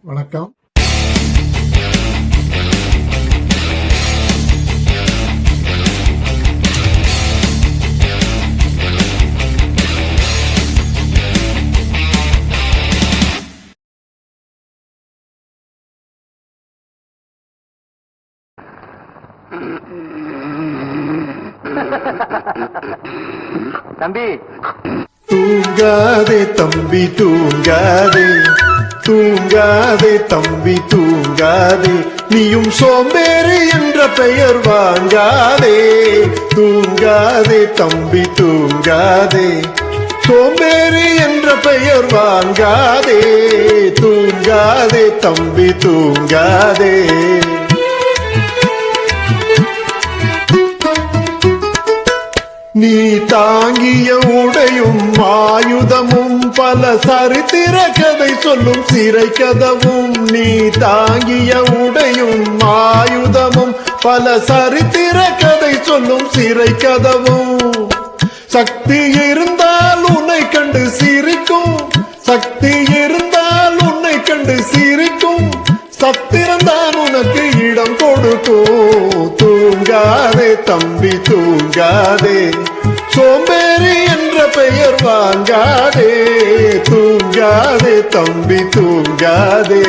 வணக்கம். தம்பி தூங்காதே தம்பி தூங்காதே, தூங்காதே தம்பி தூங்காதே, நீயும் சோம்பேறி என்ற பெயர் வாங்காதே. தூங்காதே தம்பி தூங்காதே, சோம்பேறி என்ற பெயர் வாங்காதே. தூங்காதே தம்பி தூங்காதே. நீ தாங்கிய உடையும் ஆயுதமும் பல சரித்திர கதை சொல்லும் சிறை கதவும். நீ தாங்கிய உடையும் ஆயுதமும் பல சரித்திர கதை சொல்லும் சிறை கதவும். சக்தி இருந்தால் உன்னை கண்டு சிரிக்கும், சக்தி இருந்தால் உன்னை கண்டு சிரிக்கும், சத்திரம்தான் உனக்கு இடம் கொடுக்கும். தூங்காதே தம்பி தூங்காதே, சோம்பேறி என்ற பெயர் வாங்காதே. தூங்காதே தம்பி தூங்காதே.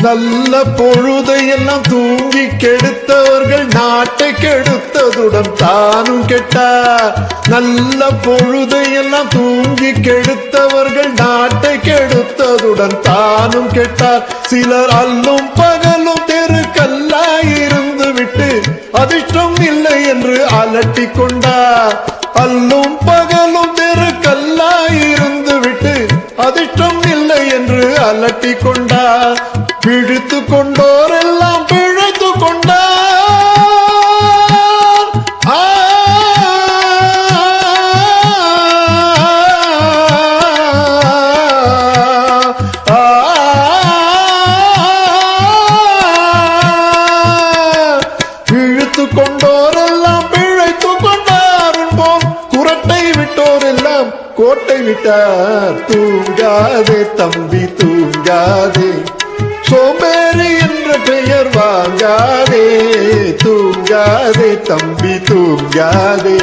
நல்ல பொழுதையெல்லாம் தூங்கி கெடுத்தவர்கள் நாட்டை கெடுத்ததுடன் தானும் கெட்டார். நல்ல பொழுதையெல்லாம் தூங்கி கெடுத்தவர்கள் நாட்டை கெடுத்ததுடன் தானும் கெட்டார். சிலர் அல்லும் பகலும் தெருக்கல்லாயிருந்து விட்டு அதிர்ஷ்டம் இல்லை என்று அலட்டிக் கொண்டார். அல்லும் பகலும் தெருக்கல்லாயிருந்து விட்டு அதிர்ஷ்டம் இல்லை என்று அலட்டிக் கொண்டார். பிழித்து கொண்டோரெல்லாம் பிழைத்து கொண்டார். பிழித்து கொண்டோரெல்லாம் பிழைத்து கொண்டார் என்போம். குரட்டை விட்டோரெல்லாம் கோட்டை விட்டார். தூங்காதே தம்பி தூங்காதே, சோம்பேறி என்ற பெயர் வாங்காதே. தூங்காதே தம்பி தூங்காதே.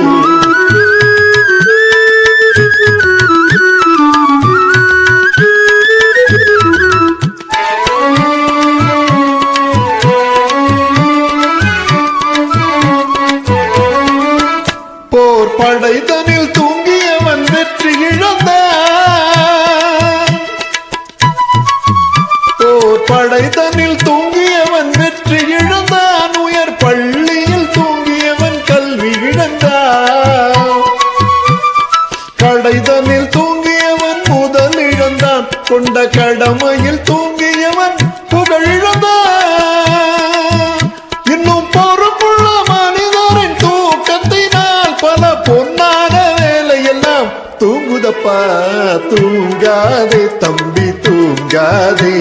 போர் படைதனில் தூங்கியவன் வெற்றி இழந்தான். போர் படைதனில் தூங்கியவன் வெற்றி இழந்தான். உயர் பள்ளியில் தூங்கியவன் கல்வி இழந்தான். கடைதனில் தூங்கியவன் முதல் இழந்தான். கொண்ட கடமையில் தூங்கியவன் புகழ் இழந்தான். இன்னும் பொறுப்புள்ள மனிதரின் தூக்கத்தினால் பல பொன்னான வேலையெல்லாம் தூங்குதப்பா. தூங்காதே தம்பி தூங்காதே,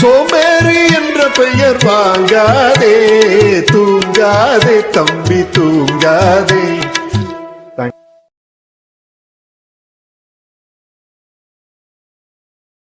சோம்பேறி என்ற பெயர் வாங்காதே. தூங்காதே தம்பி தூங்காதே.